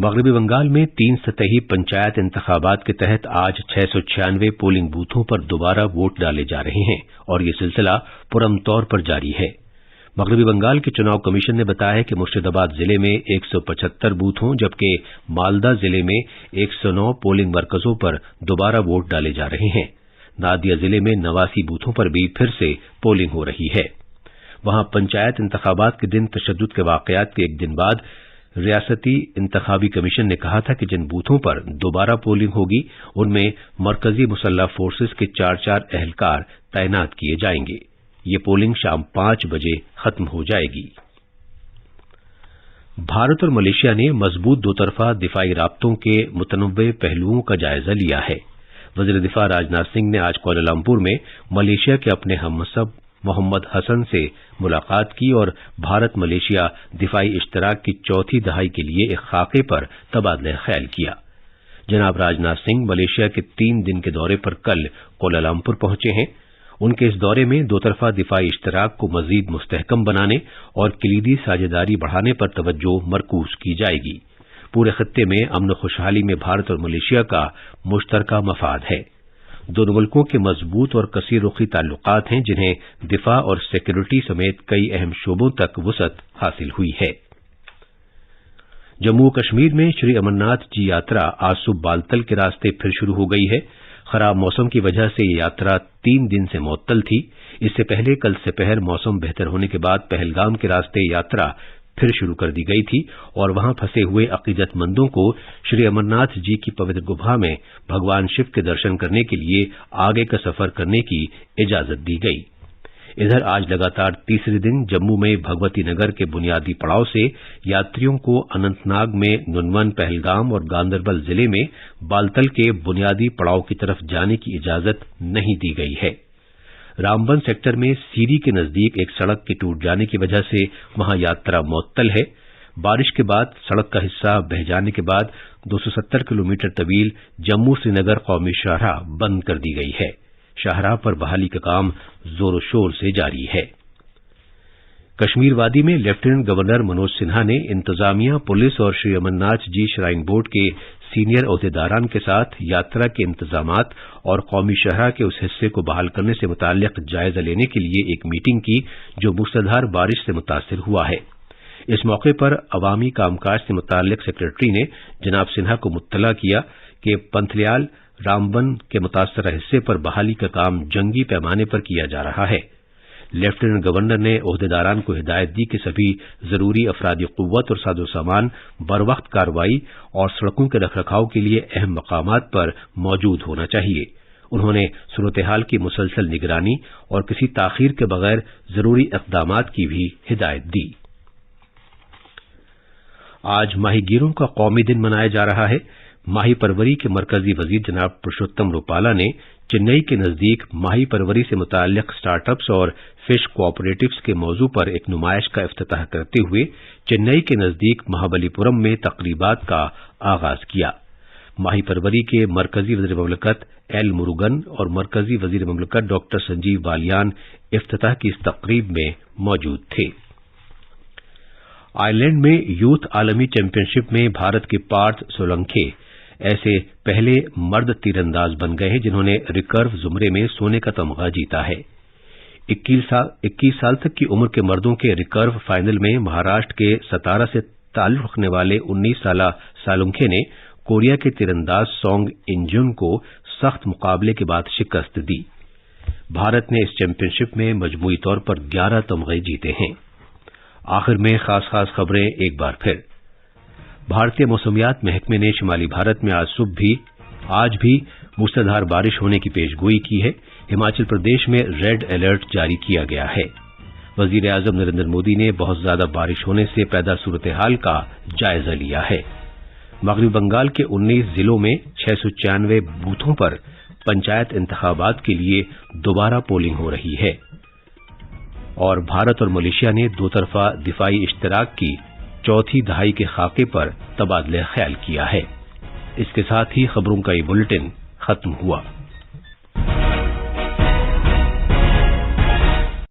مغربی بنگال میں 3 سطحی پنچایت انتخابات کے تحت آج 696 پولنگ بوتھوں پر دوبارہ ووٹ ڈالے جا رہے ہیں اور یہ سلسلہ پرامن طور پر جاری ہے۔ مغربی بنگال کے چناؤ کمیشن نے بتایا کہ مرشد آباد ضلع میں 175 بوتھوں جبکہ مالدہ ضلع میں 109 پولنگ مرکزوں پر دوبارہ ووٹ ڈالے جا رہے ہیں۔ نادیہ ضلع میں 89 بوتھوں پر بھی پھر سے پولنگ ہو رہی ہے۔ وہاں پنچایت انتخابات کے دن تشدد کے واقعات کے ایک دن بعد ریاستی انتخابی کمیشن نے کہا تھا کہ جن بوتھوں پر دوبارہ پولنگ ہوگی ان میں مرکزی مسلح فورسز کے 4 اہلکار تعینات کیے جائیں گے۔ یہ پولنگ شام 5 بجے ختم ہو جائے گی۔ بھارت اور ملیشیا نے مضبوط دوطرفہ دفاعی رابطوں کے متنوع پہلوؤں کا جائزہ لیا ہے۔ وزیر دفاع راجناتھ سنگھ نے آج کوالالمپور میں ملیشیا کے اپنے ہم منصب محمد حسن سے ملاقات کی اور بھارت ملیشیا دفاعی اشتراک کی چوتھی دہائی کے لیے ایک خاکے پر تبادلہ خیال کیا۔ جناب راجناتھ سنگھ ملیشیا کے 3 دن کے دورے پر کل کوالالمپور پہنچے ہیں۔ ان کے اس دورے میں دوطرفہ دفاعی اشتراک کو مزید مستحکم بنانے اور کلیدی ساجھیداری بڑھانے پر توجہ مرکوز کی جائے گی۔ پورے خطے میں امن و خوشحالی میں بھارت اور ملیشیا کا مشترکہ مفاد ہے۔ دونوں ملکوں کے مضبوط اور کثیر رخی تعلقات ہیں جنہیں دفاع اور سیکورٹی سمیت کئی اہم شعبوں تک وسعت حاصل ہوئی ہے۔ جموں و کشمیر میں شری امرناتھ جی یاترا آج صبح بالتل کے راستے پھر شروع ہو گئی ہے۔ خراب موسم کی وجہ سے یہ یاترا 3 دن سے معطل تھی۔ اس سے پہلے کل سپہر موسم بہتر ہونے کے بعد پہلگام کے راستے یاترا پھر شروع کر دی گئی تھی اور وہاں پھنسے ہوئے عقیدت مندوں کو شری امرناتھ جی کی پوتر گپھا میں بھگوان شیو کے درشن کرنے کے لیے آگے کا سفر کرنے کی اجازت دی گئی۔ ادھر آج لگاتار تیسرے دن جموں میں بھگوتی نگر کے بنیادی پڑاؤ سے یاتریوں کو اننت ناگ میں ننون، پہلگام اور گاندربل ضلع میں بالتل کے بنیادی پڑاؤ کی طرف جانے کی اجازت نہیں دی گئی ہے۔ رامبن سیکٹر میں سیری کے نزدیک ایک سڑک کے ٹوٹ جانے کی وجہ سے وہاں یاترا معطل ہے۔ بارش کے بعد سڑک کا حصہ بہہ جانے کے بعد 270 کلومیٹر طویل جموں سری نگر قومی شاہراہ بند کر دی گئی ہے۔ شاہراہ پر بحالی کا کام زور و شور سے جاری ہے۔ کشمیر وادی میں لیفٹیننٹ گورنر منوج سنہا نے انتظامیہ، پولیس اور شری امرناتھ جی شرائن بورڈ کے سینئر عہدیداران کے ساتھ یاترا کے انتظامات اور قومی شاہراہ کے اس حصے کو بحال کرنے سے متعلق جائزہ لینے کے لیے ایک میٹنگ کی جو موسلادھار بارش سے متاثر ہوا ہے۔ اس موقع پر عوامی کام کاج سے متعلق سیکریٹری نے جناب سنہا کو مطلع کیا کہ پنتھلیال رامبن کے متاثرہ حصے پر بحالی کا کام جنگی پیمانے پر کیا جا رہا ہے۔ لیفٹیننٹ گورنر نے عہدیداران کو ہدایت دی کہ سبھی ضروری افرادی قوت اور ساز و سامان بروقت کارروائی اور سڑکوں کے رکھ رکھاؤ کے لیے اہم مقامات پر موجود ہونا چاہیے۔ انہوں نے صورتحال کی مسلسل نگرانی اور کسی تاخیر کے بغیر ضروری اقدامات کی بھی ہدایت دی۔ آج ماہی گیروں کا قومی دن منایا جا رہا ہے۔ ماہی پروری کے مرکزی وزیر جناب پرشوتم روپالا نے چنئی کے نزدیک ماہی پروری سے متعلق سٹارٹ اپس اور فش کوآپریٹوز کے موضوع پر ایک نمائش کا افتتاح کرتے ہوئے چنئی کے نزدیک مہابلی پورم میں تقریبات کا آغاز کیا۔ ماہی پروری کے مرکزی وزیر مملکت ایل مروگن اور مرکزی وزیر مملکت ڈاکٹر سنجیو بالیان افتتاح کی اس تقریب میں موجود تھے۔ آئرلینڈ میں یوتھ عالمی چیمپئن شپ میں بھارت کے پارتھ سولنکھے ایسے پہلے مرد تیر انداز بن گئے ہیں جنہوں نے ریکرو زمرے میں سونے کا تمغہ جیتا ہے۔ 21 سال تک کی عمر کے مردوں کے ریکرو فائنل میں مہاراشٹر کے ستارا سے تعلق رکھنے والے 19 سالہ سولنکھے نے کوریا کے تیر انداز سونگ انجن کو سخت مقابلے کے بعد شکست دی۔ بھارت نے اس چیمپئن شپ میں مجموعی طور پر 11 تمغے جیتے ہیں۔ آخر میں خاص خبریں ایک بار پھر۔ بھارتی موسمیات محکمے نے شمالی بھارت میں آج بھی موسلادھار بارش ہونے کی پیش گوئی کی ہے۔ ہماچل پردیش میں ریڈ الرٹ جاری کیا گیا ہے۔ وزیر اعظم نریندر مودی نے بہت زیادہ بارش ہونے سے پیدا صورتحال کا جائزہ لیا ہے۔ مغربی بنگال کے 19 ضلعوں میں 696 بوتھوں پر پنچایت انتخابات کے لیے دوبارہ پولنگ ہو رہی ہے اور بھارت اور ملیشیا نے دوطرفہ دفاعی اشتراک کی چوتھی دہائی کے خاکے پر تبادلہ خیال کیا ہے۔ اس کے ساتھ ہی خبروں کا یہ بلیٹن ختم ہوا۔